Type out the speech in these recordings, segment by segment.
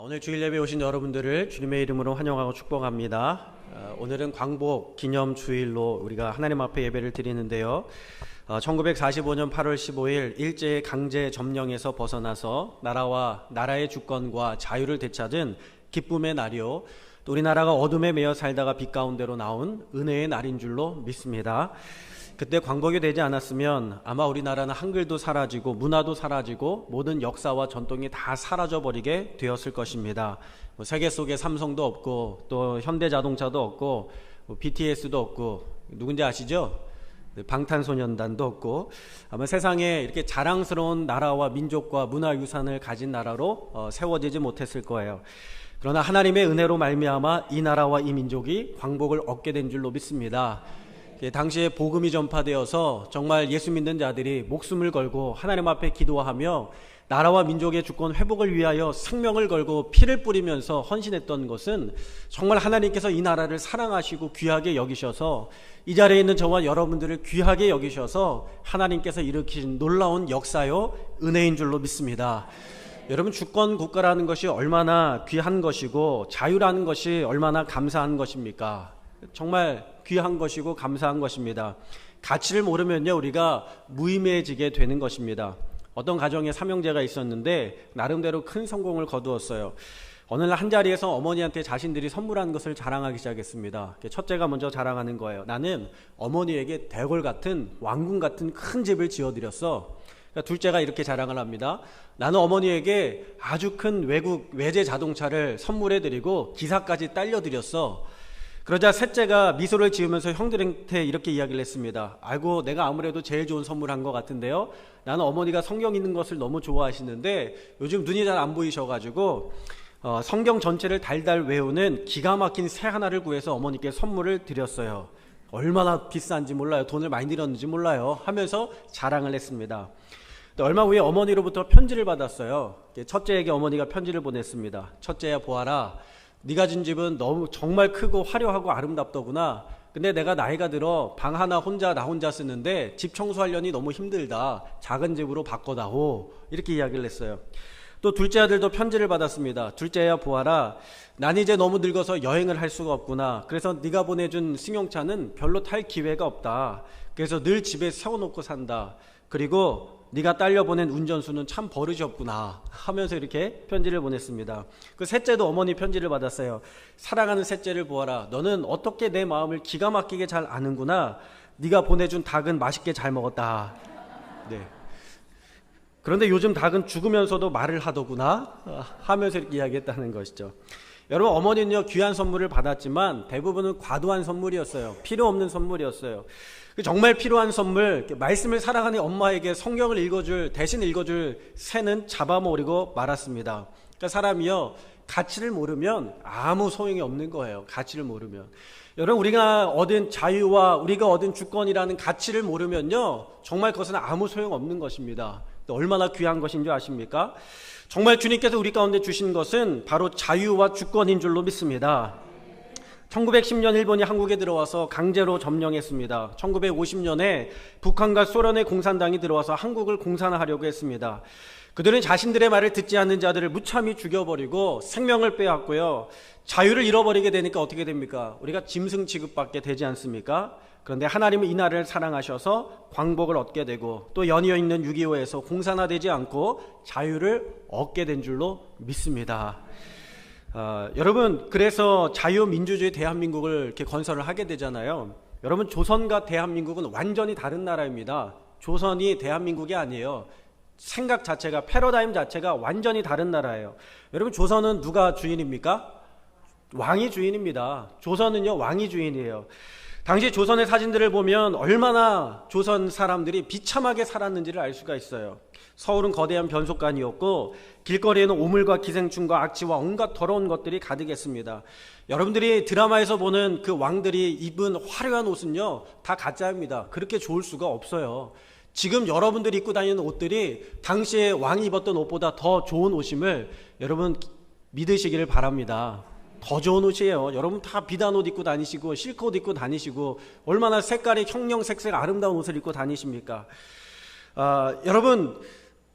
오늘 주일 예배 오신 여러분들을 주님의 이름으로 환영하고 축복합니다. 오늘은 광복 기념 주일로 우리가 하나님 앞에 예배를 드리는데요. 1945년 8월 15일 일제의 강제 점령에서 벗어나서 나라와 나라의 주권과 자유를 되찾은 기쁨의 날이요, 또 우리나라가 어둠에 매여 살다가 빛 가운데로 나온 은혜의 날인 줄로 믿습니다. 그때 광복이 되지 않았으면 아마 우리나라는 한글도 사라지고 문화도 사라지고 모든 역사와 전통이 다 사라져버리게 되었을 것입니다. 세계 속에 삼성도 없고 또 현대자동차도 없고 BTS도 없고 누군지 아시죠? 방탄소년단도 없고 아마 세상에 이렇게 자랑스러운 나라와 민족과 문화유산을 가진 나라로 세워지지 못했을 거예요. 그러나 하나님의 은혜로 말미암아 이 나라와 이 민족이 광복을 얻게 된 줄로 믿습니다. 당시에 복음이 전파되어서 정말 예수 믿는 자들이 목숨을 걸고 하나님 앞에 기도하며 나라와 민족의 주권 회복을 위하여 생명을 걸고 피를 뿌리면서 헌신했던 것은 정말 하나님께서 이 나라를 사랑하시고 귀하게 여기셔서 이 자리에 있는 저와 여러분들을 귀하게 여기셔서 하나님께서 일으키신 놀라운 역사요 은혜인 줄로 믿습니다. 여러분, 주권 국가라는 것이 얼마나 귀한 것이고 자유라는 것이 얼마나 감사한 것입니까? 정말 귀한 것이고 감사한 것입니다. 가치를 모르면요, 우리가 무의미해지게 되는 것입니다. 어떤 가정에 삼형제가 있었는데 나름대로 큰 성공을 거두었어요. 어느 날 한자리에서 어머니한테 자신들이 선물한 것을 자랑하기 시작했습니다. 첫째가 먼저 자랑하는 거예요. 나는 어머니에게 대궐 같은 왕궁 같은 큰 집을 지어드렸어. 둘째가 이렇게 자랑을 합니다. 나는 어머니에게 아주 큰 외국 외제 자동차를 선물해드리고 기사까지 딸려드렸어. 그러자 셋째가 미소를 지으면서 형들한테 이렇게 이야기를 했습니다. 아이고, 내가 아무래도 제일 좋은 선물한 것 같은데요. 나는 어머니가 성경 읽는 것을 너무 좋아하시는데 요즘 눈이 잘 안 보이셔가지고 성경 전체를 달달 외우는 기가 막힌 새 하나를 구해서 어머니께 선물을 드렸어요. 얼마나 비싼지 몰라요. 돈을 많이 들였는지 몰라요. 하면서 자랑을 했습니다. 얼마 후에 어머니로부터 편지를 받았어요. 첫째에게 어머니가 편지를 보냈습니다. 첫째야, 보아라. 네가 진 집은 너무 정말 크고 화려하고 아름답더구나. 근데 내가 나이가 들어 방 하나 나 혼자 쓰는데 집 청소하려니 너무 힘들다. 작은 집으로 바꿔다오. 이렇게 이야기를 했어요. 또 둘째 아들도 편지를 받았습니다. 둘째야, 보아라. 난 이제 너무 늙어서 여행을 할 수가 없구나. 그래서 네가 보내준 승용차는 별로 탈 기회가 없다. 그래서 늘 집에 세워놓고 산다. 그리고 네가 딸려 보낸 운전수는 참 버릇이 없구나 하면서 이렇게 편지를 보냈습니다. 그 셋째도 어머니 편지를 받았어요. 사랑하는 셋째를 보아라. 너는 어떻게 내 마음을 기가 막히게 잘 아는구나. 네가 보내준 닭은 맛있게 잘 먹었다. 네. 그런데 요즘 닭은 죽으면서도 말을 하더구나 하면서 이렇게 이야기했다는 것이죠. 여러분, 어머니는요, 귀한 선물을 받았지만 대부분은 과도한 선물이었어요. 필요 없는 선물이었어요. 정말 필요한 선물, 말씀을 사랑하는 엄마에게 성경을 대신 읽어줄 새는 잡아먹으리고 말았습니다. 그러니까 사람이요, 가치를 모르면 아무 소용이 없는 거예요. 가치를 모르면. 여러분, 우리가 얻은 자유와 우리가 얻은 주권이라는 가치를 모르면요, 정말 그것은 아무 소용 없는 것입니다. 얼마나 귀한 것인 줄 아십니까? 정말 주님께서 우리 가운데 주신 것은 바로 자유와 주권인 줄로 믿습니다. 1910년 일본이 한국에 들어와서 강제로 점령했습니다. 1950년에 북한과 소련의 공산당이 들어와서 한국을 공산화하려고 했습니다. 그들은 자신들의 말을 듣지 않는 자들을 무참히 죽여버리고 생명을 빼앗고요. 자유를 잃어버리게 되니까 어떻게 됩니까? 우리가 짐승 취급받게 되지 않습니까? 그런데 하나님은 이 나라를 사랑하셔서 광복을 얻게 되고 또 연이어 있는 6.25에서 공산화되지 않고 자유를 얻게 된 줄로 믿습니다. 여러분, 그래서 자유민주주의 대한민국을 이렇게 건설을 하게 되잖아요. 여러분, 조선과 대한민국은 완전히 다른 나라입니다. 조선이 대한민국이 아니에요. 생각 자체가, 패러다임 자체가 완전히 다른 나라예요. 여러분, 조선은 누가 주인입니까? 왕이 주인입니다. 조선은요, 왕이 주인이에요. 당시 조선의 사진들을 보면 얼마나 조선 사람들이 비참하게 살았는지를 알 수가 있어요. 서울은 거대한 변속관이었고 길거리에는 오물과 기생충과 악취와 온갖 더러운 것들이 가득했습니다. 여러분들이 드라마에서 보는 그 왕들이 입은 화려한 옷은요, 다 가짜입니다. 그렇게 좋을 수가 없어요. 지금 여러분들이 입고 다니는 옷들이 당시에 왕이 입었던 옷보다 더 좋은 옷임을 여러분 믿으시기를 바랍니다. 더 좋은 옷이에요. 여러분 다 비단 옷 입고 다니시고 실크 옷 입고 다니시고 얼마나 색깔이 형형색색 아름다운 옷을 입고 다니십니까? 여러분,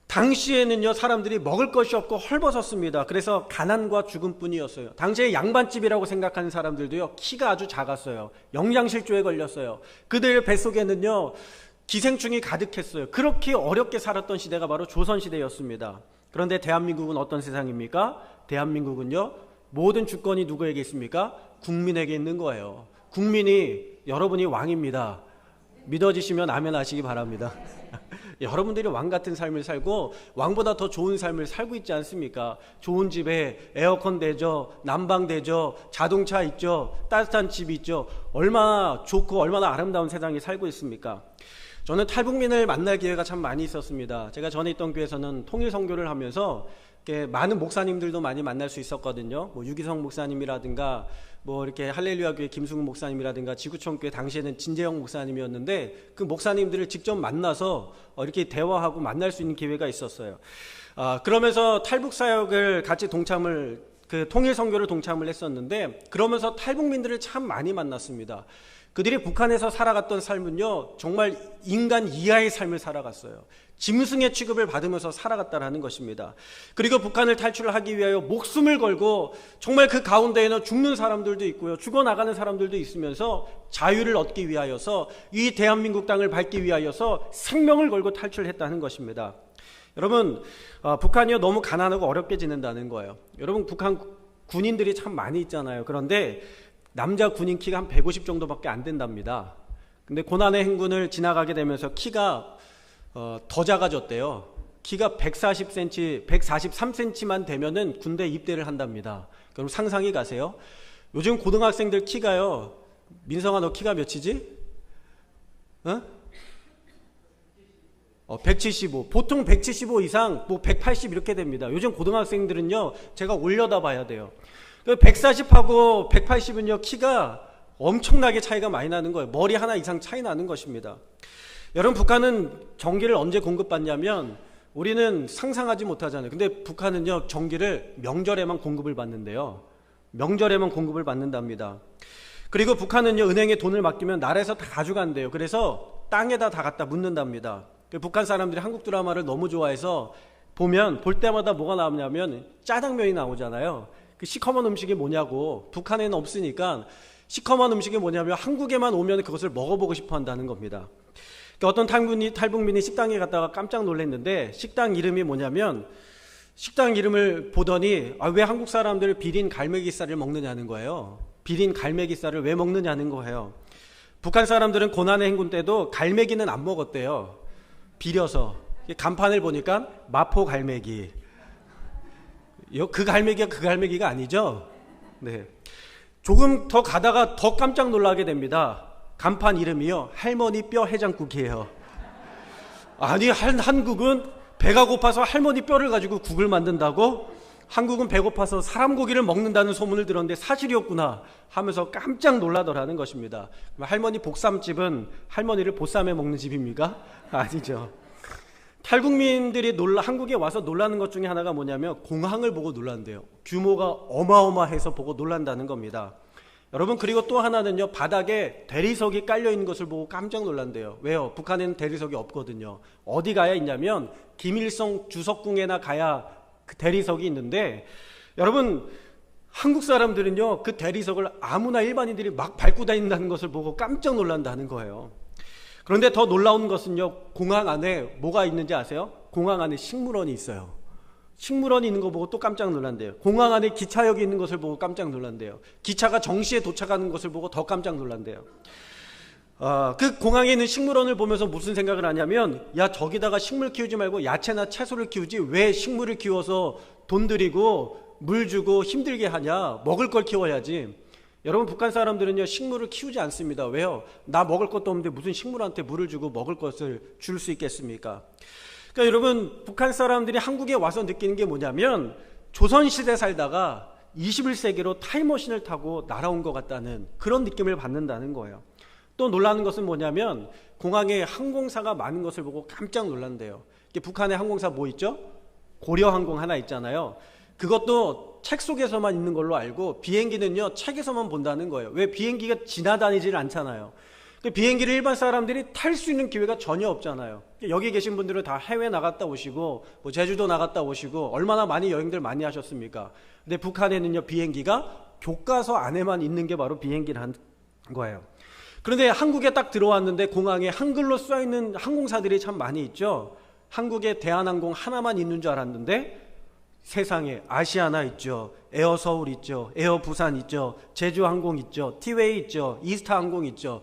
당시에는요, 사람들이 먹을 것이 없고 헐벗었습니다. 그래서 가난과 죽음뿐이었어요. 당시에 양반집이라고 생각하는 사람들도요, 키가 아주 작았어요. 영양실조에 걸렸어요. 그들의 뱃속에는요, 기생충이 가득했어요. 그렇게 어렵게 살았던 시대가 바로 조선시대였습니다. 그런데 대한민국은 어떤 세상입니까? 대한민국은요, 모든 주권이 누구에게 있습니까? 국민에게 있는 거예요. 국민이, 여러분이 왕입니다. 믿어지시면 아멘 하시기 바랍니다. 여러분들이 왕 같은 삶을 살고 왕보다 더 좋은 삶을 살고 있지 않습니까? 좋은 집에 에어컨 되죠, 난방 되죠, 자동차 있죠, 따뜻한 집 있죠. 얼마나 좋고 얼마나 아름다운 세상에 살고 있습니까? 저는 탈북민을 만날 기회가 참 많이 있었습니다. 제가 전에 있던 교회에서는 통일 선교를 하면서 많은 목사님들도 많이 만날 수 있었거든요. 뭐 유기성 목사님이라든가 뭐 이렇게 할렐루야 교회 김승훈 목사님이라든가 지구촌 교회 당시에는 진재영 목사님이었는데 그 목사님들을 직접 만나서 이렇게 대화하고 만날 수 있는 기회가 있었어요. 그러면서 탈북 사역을 같이 통일 선교를 동참을 했었는데, 그러면서 탈북민들을 참 많이 만났습니다. 그들이 북한에서 살아갔던 삶은요, 정말 인간 이하의 삶을 살아갔어요. 짐승의 취급을 받으면서 살아갔다라는 것입니다. 그리고 북한을 탈출하기 위하여 목숨을 걸고 정말 그 가운데에는 죽는 사람들도 있고요, 죽어나가는 사람들도 있으면서 자유를 얻기 위하여서, 이 대한민국 땅을 밟기 위하여서 생명을 걸고 탈출했다는 것입니다. 여러분, 북한이요, 너무 가난하고 어렵게 지낸다는 거예요. 여러분, 북한 군인들이 참 많이 있잖아요. 그런데 남자 군인 키가 한 150 정도밖에 안 된답니다. 근데 고난의 행군을 지나가게 되면서 키가 더 작아졌대요. 키가 140cm, 143cm만 되면은 군대 입대를 한답니다. 그럼 상상이 가세요? 요즘 고등학생들 키가요, 민성아 너 키가 몇이지? 175. 보통 175 이상, 뭐 180 이렇게 됩니다. 요즘 고등학생들은요, 제가 올려다 봐야 돼요. 140하고 180은요, 키가 엄청나게 차이가 많이 나는 거예요. 머리 하나 이상 차이 나는 것입니다. 여러분, 북한은 전기를 언제 공급받냐면, 우리는 상상하지 못하잖아요. 근데 북한은요, 전기를 명절에만 공급을 받는데요. 명절에만 공급을 받는답니다. 그리고 북한은요, 은행에 돈을 맡기면 나라에서 다 가져간대요. 그래서 땅에다 다 갖다 묻는답니다. 북한 사람들이 한국 드라마를 너무 좋아해서 보면 볼 때마다 뭐가 나오냐면 짜장면이 나오잖아요. 그 시커먼 음식이 뭐냐고, 북한에는 없으니까 시커먼 음식이 뭐냐면 한국에만 오면 그것을 먹어보고 싶어 한다는 겁니다. 어떤 탈북민이 식당에 갔다가 깜짝 놀랐는데, 식당 이름이 뭐냐면, 식당 이름을 보더니 왜 한국 사람들 비린 갈매기살을 먹느냐는 거예요. 비린 갈매기살을 왜 먹느냐는 거예요. 북한 사람들은 고난의 행군 때도 갈매기는 안 먹었대요. 비려서. 간판을 보니까 마포 갈매기. 그 갈매기가 그 갈매기가 아니죠. 네. 조금 더 가다가 더 깜짝 놀라게 됩니다. 간판 이름이요, 할머니 뼈 해장국이에요. 아니, 한국은 배가 고파서 할머니 뼈를 가지고 국을 만든다고? 한국은 배고파서 사람 고기를 먹는다는 소문을 들었는데 사실이었구나 하면서 깜짝 놀라더라는 것입니다. 할머니 복삼집은 할머니를 보쌈해 먹는 집입니까? 아니죠. 탈북민들이 한국에 와서 놀라는 것 중에 하나가 뭐냐면 공항을 보고 놀란대요. 규모가 어마어마해서 보고 놀란다는 겁니다. 여러분, 그리고 또 하나는요, 바닥에 대리석이 깔려있는 것을 보고 깜짝 놀란대요. 왜요? 북한에는 대리석이 없거든요. 어디 가야 있냐면 김일성 주석궁에나 가야 그 대리석이 있는데, 여러분, 한국 사람들은요, 그 대리석을 아무나 일반인들이 막 밟고 다닌다는 것을 보고 깜짝 놀란다는 거예요. 그런데 더 놀라운 것은요, 공항 안에 뭐가 있는지 아세요? 공항 안에 식물원이 있어요. 식물원이 있는 거 보고 또 깜짝 놀란대요. 공항 안에 기차역이 있는 것을 보고 깜짝 놀란대요. 기차가 정시에 도착하는 것을 보고 더 깜짝 놀란대요. 그 공항에 있는 식물원을 보면서 무슨 생각을 하냐면, 야, 저기다가 식물 키우지 말고 야채나 채소를 키우지 왜 식물을 키워서 돈 들이고 물 주고 힘들게 하냐, 먹을 걸 키워야지. 여러분, 북한 사람들은요, 식물을 키우지 않습니다. 왜요? 나 먹을 것도 없는데 무슨 식물한테 물을 주고 먹을 것을 줄 수 있겠습니까? 그러니까 여러분, 북한 사람들이 한국에 와서 느끼는 게 뭐냐면, 조선시대 살다가 21세기로 타임머신을 타고 날아온 것 같다는 그런 느낌을 받는다는 거예요. 또 놀라는 것은 뭐냐면, 공항에 항공사가 많은 것을 보고 깜짝 놀란대요. 북한에 항공사 뭐 있죠? 고려항공 하나 있잖아요. 그것도 책 속에서만 있는 걸로 알고, 비행기는요, 책에서만 본다는 거예요. 왜? 비행기가 지나다니질 않잖아요. 근데 비행기를 일반 사람들이 탈 수 있는 기회가 전혀 없잖아요. 여기 계신 분들은 다 해외 나갔다 오시고 뭐 제주도 나갔다 오시고 얼마나 많이 여행들 많이 하셨습니까? 근데 북한에는요, 비행기가 교과서 안에만 있는 게 바로 비행기라는 거예요. 그런데 한국에 딱 들어왔는데 공항에 한글로 써있는 항공사들이 참 많이 있죠. 한국에 대한항공 하나만 있는 줄 알았는데 세상에 아시아나 있죠, 에어 서울 있죠, 에어 부산 있죠, 제주항공 있죠, 티웨이 있죠, 이스타항공 있죠.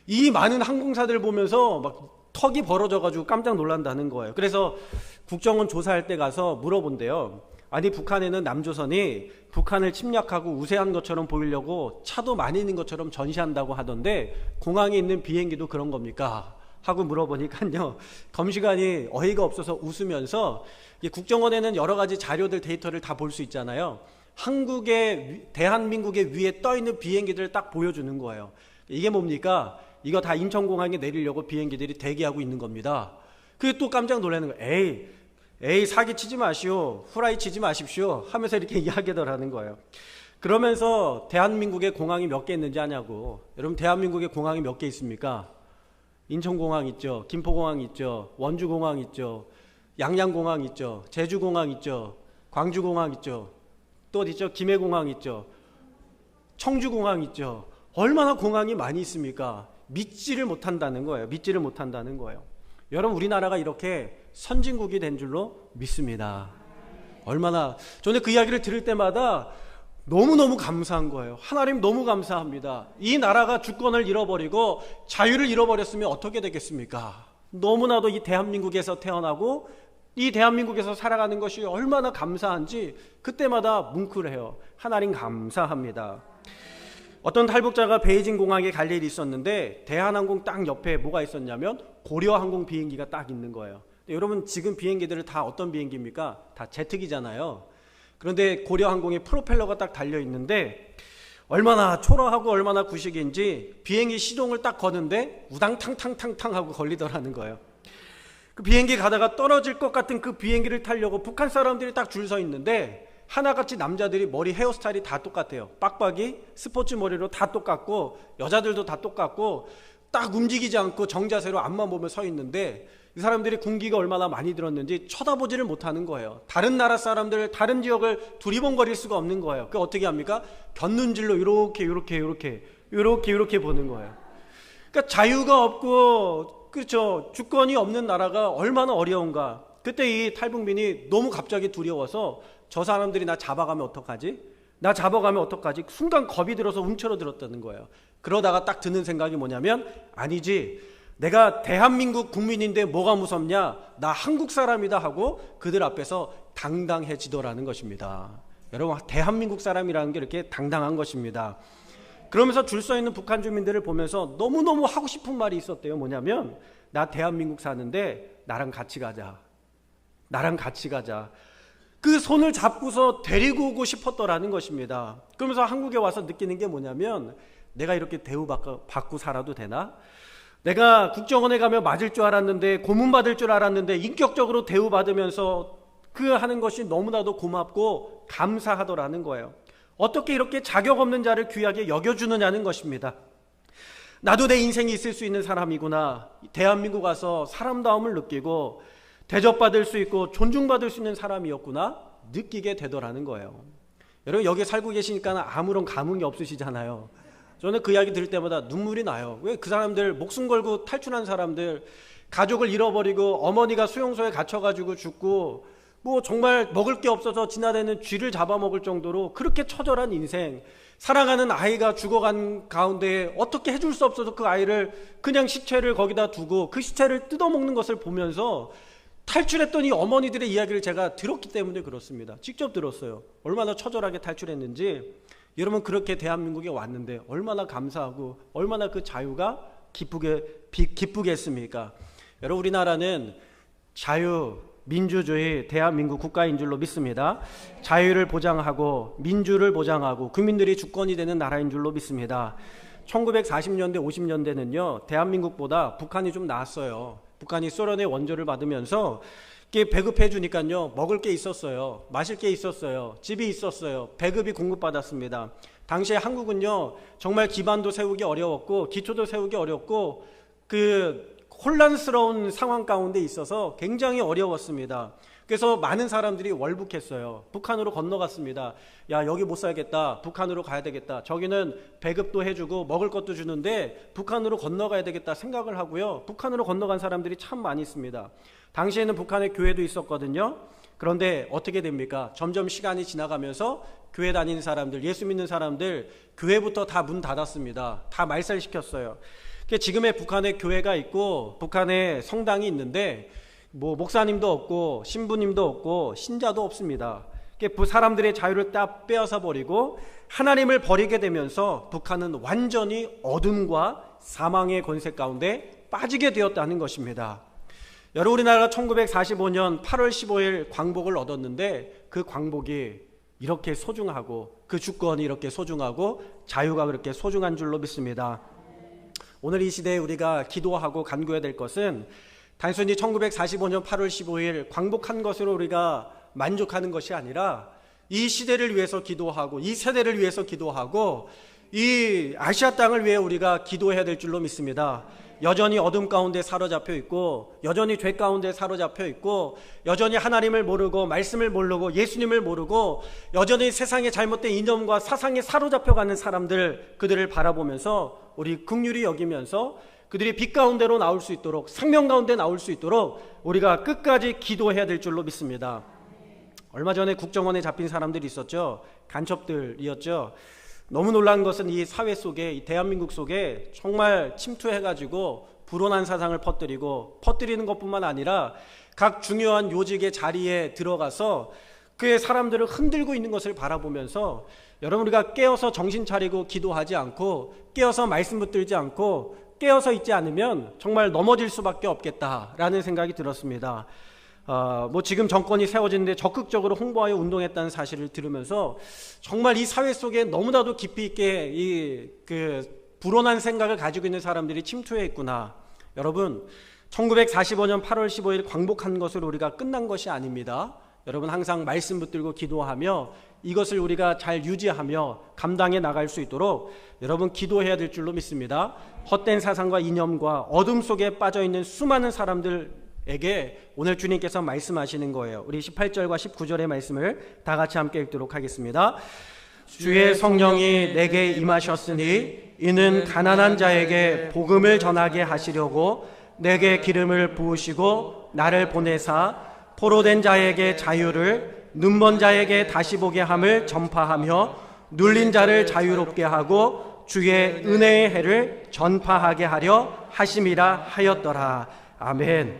이 많은 항공사들 보면서 막 턱이 벌어져가지고 깜짝 놀란다는 거예요. 그래서 국정원 조사할 때 가서 물어본대요. 아니, 북한에는 남조선이 북한을 침략하고 우세한 것처럼 보이려고 차도 많이 있는 것처럼 전시한다고 하던데 공항에 있는 비행기도 그런 겁니까? 하고 물어보니까요, 검시관이 어이가 없어서 웃으면서 국정원에는 여러 가지 자료들, 데이터를 다 볼 수 있잖아요. 대한민국의 위에 떠 있는 비행기들을 딱 보여주는 거예요. 이게 뭡니까? 이거 다 인천공항에 내리려고 비행기들이 대기하고 있는 겁니다. 그게 또 깜짝 놀라는 거예요. 에이 사기 치지 마시오, 후라이 치지 마십시오 하면서 이렇게 이야기를 거예요. 그러면서 대한민국의 공항이 몇 개 있는지 아냐고. 여러분, 대한민국의 공항이 몇 개 있습니까? 인천공항 있죠, 김포공항 있죠, 원주공항 있죠, 양양공항 있죠, 제주공항 있죠, 광주공항 있죠, 또 어디 있죠? 김해공항 있죠, 청주공항 있죠. 얼마나 공항이 많이 있습니까? 믿지를 못한다는 거예요. 믿지를 못한다는 거예요. 여러분, 우리나라가 이렇게 선진국이 된 줄로 믿습니다. 얼마나, 저는 그 이야기를 들을 때마다 너무너무 감사한 거예요. 하나님 너무 감사합니다. 이 나라가 주권을 잃어버리고 자유를 잃어버렸으면 어떻게 되겠습니까? 너무나도 이 대한민국에서 태어나고 이 대한민국에서 살아가는 것이 얼마나 감사한지 그때마다 뭉클해요. 하나님 감사합니다. 어떤 탈북자가 베이징 공항에 갈 일이 있었는데 대한항공 딱 옆에 뭐가 있었냐면 고려항공 비행기가 딱 있는 거예요. 여러분, 지금 비행기들은 다 어떤 비행기입니까? 다 제트기잖아요. 그런데 고려항공에 프로펠러가 딱 달려 있는데 얼마나 초라하고 얼마나 구식인지 비행기 시동을 딱 거는데 우당탕탕탕탕 하고 걸리더라는 거예요. 그 비행기 가다가 떨어질 것 같은 그 비행기를 타려고 북한 사람들이 딱 줄 서 있는데 하나같이 남자들이 머리 헤어스타일이 다 똑같아요. 빡빡이 스포츠 머리로 다 똑같고 여자들도 다 똑같고 딱 움직이지 않고 정자세로 앞만 보며 서 있는데 이 사람들이 군기가 얼마나 많이 들었는지 쳐다보지를 못하는 거예요. 다른 나라 사람들, 다른 지역을 두리번거릴 수가 없는 거예요. 그 어떻게 합니까? 곁눈질로 이렇게 보는 거예요. 그러니까 자유가 없고, 그렇죠, 주권이 없는 나라가 얼마나 어려운가. 그때 이 탈북민이 너무 갑자기 두려워서 저 사람들이 나 잡아가면 어떡하지? 순간 겁이 들어서 움츠러들었다는 거예요. 그러다가 딱 드는 생각이 뭐냐면, 아니지, 내가 대한민국 국민인데 뭐가 무섭냐, 나 한국 사람이다 하고 그들 앞에서 당당해지더라는 것입니다. 여러분, 대한민국 사람이라는 게 이렇게 당당한 것입니다. 그러면서 줄 서 있는 북한 주민들을 보면서 너무너무 하고 싶은 말이 있었대요. 뭐냐면, 나 대한민국 사는데 나랑 같이 가자. 그 손을 잡고서 데리고 오고 싶었더라는 것입니다. 그러면서 한국에 와서 느끼는 게 뭐냐면, 내가 이렇게 대우받고 살아도 되나? 내가 국정원에 가면 맞을 줄 알았는데, 고문받을 줄 알았는데 인격적으로 대우받으면서 그 하는 것이 너무나도 고맙고 감사하더라는 거예요. 어떻게 이렇게 자격 없는 자를 귀하게 여겨주느냐는 것입니다. 나도 내 인생이 있을 수 있는 사람이구나. 대한민국 와서 사람다움을 느끼고 대접받을 수 있고 존중받을 수 있는 사람이었구나 느끼게 되더라는 거예요. 여러분, 여기 살고 계시니까 아무런 감흥이 없으시잖아요. 저는 그 이야기 들을 때마다 눈물이 나요. 왜 그 사람들, 목숨 걸고 탈출한 사람들, 가족을 잃어버리고 어머니가 수용소에 갇혀가지고 죽고 뭐 정말 먹을 게 없어서 지나다니는 쥐를 잡아먹을 정도로 그렇게 처절한 인생, 사랑하는 아이가 죽어간 가운데 어떻게 해줄 수 없어서 그 아이를 그냥 시체를 거기다 두고 그 시체를 뜯어먹는 것을 보면서 탈출했던 이 어머니들의 이야기를 제가 들었기 때문에 그렇습니다. 직접 들었어요. 얼마나 처절하게 탈출했는지. 여러분, 그렇게 대한민국에 왔는데 얼마나 감사하고 얼마나 그 자유가 기쁘겠습니까? 여러분, 우리나라는 자유, 민주주의, 대한민국 국가인 줄로 믿습니다. 자유를 보장하고 민주를 보장하고 국민들이 주권이 되는 나라인 줄로 믿습니다. 1940년대, 50년대는요, 대한민국보다 북한이 좀 나았어요. 북한이 소련의 원조를 받으면서 배급해 주니까요, 먹을 게 있었어요, 마실 게 있었어요, 집이 있었어요, 배급이 공급받았습니다. 당시에 한국은요 정말 기반도 세우기 어려웠고 기초도 세우기 어렵고 그 혼란스러운 상황 가운데 있어서 굉장히 어려웠습니다. 그래서 많은 사람들이 월북했어요. 북한으로 건너갔습니다. 야, 여기 못 살겠다. 북한으로 가야 되겠다. 저기는 배급도 해주고 먹을 것도 주는데 북한으로 건너가야 되겠다 생각을 하고요. 북한으로 건너간 사람들이 참 많이 있습니다. 당시에는 북한에 교회도 있었거든요. 그런데 어떻게 됩니까? 점점 시간이 지나가면서 교회 다니는 사람들, 예수 믿는 사람들 교회부터 다 문 닫았습니다. 다 말살시켰어요. 지금의 북한에 교회가 있고 북한에 성당이 있는데 뭐 목사님도 없고 신부님도 없고 신자도 없습니다. 사람들의 자유를 딱 빼앗아 버리고 하나님을 버리게 되면서 북한은 완전히 어둠과 사망의 권세 가운데 빠지게 되었다는 것입니다. 여러분, 우리나라가 1945년 8월 15일 광복을 얻었는데 그 광복이 이렇게 소중하고 그 주권이 이렇게 소중하고 자유가 그렇게 소중한 줄로 믿습니다. 오늘 이 시대에 우리가 기도하고 간구해야 될 것은 단순히 1945년 8월 15일 광복한 것으로 우리가 만족하는 것이 아니라 이 시대를 위해서 기도하고 이 세대를 위해서 기도하고 이 아시아 땅을 위해 우리가 기도해야 될 줄로 믿습니다. 여전히 어둠 가운데 사로잡혀 있고 여전히 죄 가운데 사로잡혀 있고 여전히 하나님을 모르고 말씀을 모르고 예수님을 모르고 여전히 세상의 잘못된 이념과 사상에 사로잡혀가는 사람들, 그들을 바라보면서 우리 긍휼히 여기면서 그들이 빛 가운데로 나올 수 있도록, 생명 가운데 나올 수 있도록 우리가 끝까지 기도해야 될 줄로 믿습니다. 얼마 전에 국정원에 잡힌 사람들이 있었죠. 간첩들이었죠. 너무 놀란 것은 이 사회 속에, 이 대한민국 속에 정말 침투해가지고 불온한 사상을 퍼뜨리는 것뿐만 아니라 각 중요한 요직의 자리에 들어가서 그의 사람들을 흔들고 있는 것을 바라보면서 여러분, 우리가 깨어서 정신 차리고 기도하지 않고 깨어서 말씀 붙들지 않고 깨어서 있지 않으면 정말 넘어질 수밖에 없겠다라는 생각이 들었습니다. 지금 정권이 세워지는데 적극적으로 홍보하여 운동했다는 사실을 들으면서 정말 이 사회 속에 너무나도 깊이 있게 불온한 생각을 가지고 있는 사람들이 침투해 있구나. 여러분, 1945년 8월 15일 광복한 것으로 우리가 끝난 것이 아닙니다. 여러분, 항상 말씀 붙들고 기도하며 이것을 우리가 잘 유지하며 감당해 나갈 수 있도록 여러분 기도해야 될 줄로 믿습니다. 헛된 사상과 이념과 어둠 속에 빠져있는 수많은 사람들에게 오늘 주님께서 말씀하시는 거예요. 우리 18절과 19절의 말씀을 다 같이 함께 읽도록 하겠습니다. 주의 성령이 내게 임하셨으니 이는 가난한 자에게 복음을 전하게 하시려고 내게 기름을 부으시고 나를 보내사 포로된 자에게 자유를, 눈먼 자에게 다시 보게 함을 전파하며 눌린 자를 자유롭게 하고 주의 은혜의 해를 전파하게 하려 하심이라 하였더라. 아멘.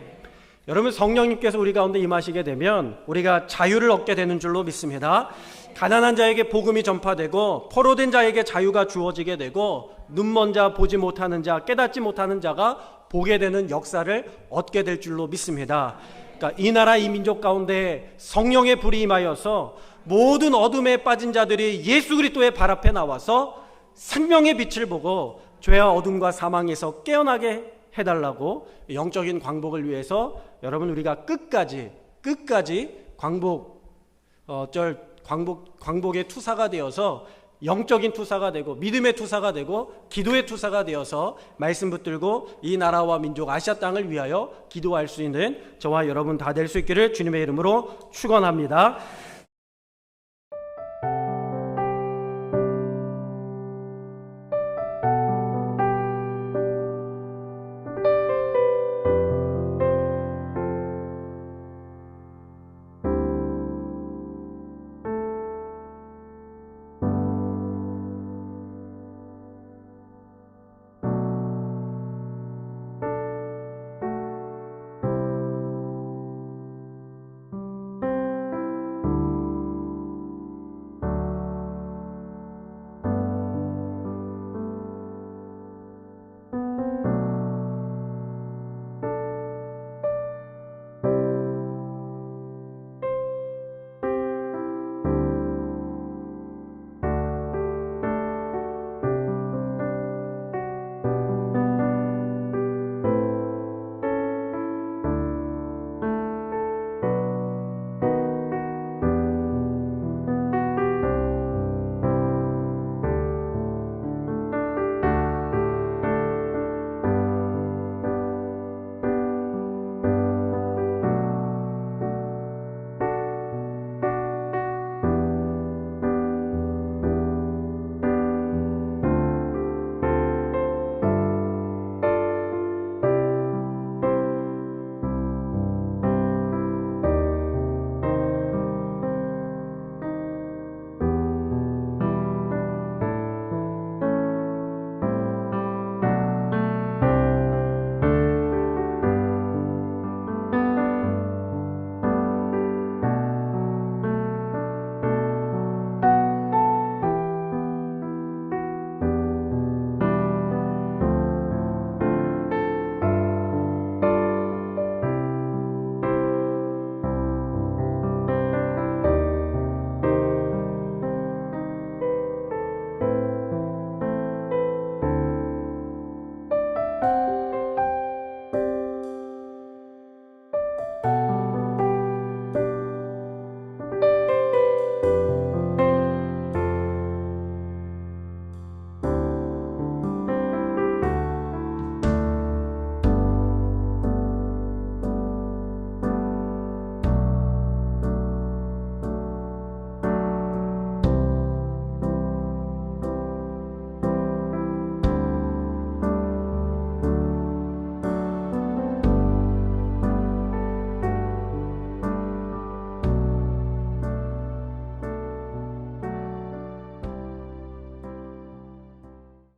여러분, 성령님께서 우리 가운데 임하시게 되면 우리가 자유를 얻게 되는 줄로 믿습니다. 가난한 자에게 복음이 전파되고 포로된 자에게 자유가 주어지게 되고 눈먼 자, 보지 못하는 자, 깨닫지 못하는 자가 보게 되는 역사를 얻게 될 줄로 믿습니다. 그러니까 이 나라 이 민족 가운데 성령의 불이 임하여서 모든 어둠에 빠진 자들이 예수 그리스도의 발 앞에 나와서 생명의 빛을 보고 죄와 어둠과 사망에서 깨어나게 해달라고 영적인 광복을 위해서 여러분 우리가 끝까지 광복의 투사가 되어서 영적인 투사가 되고 믿음의 투사가 되고 기도의 투사가 되어서 말씀 붙들고 이 나라와 민족 아시아 땅을 위하여 기도할 수 있는 저와 여러분 다 될 수 있기를 주님의 이름으로 축원합니다.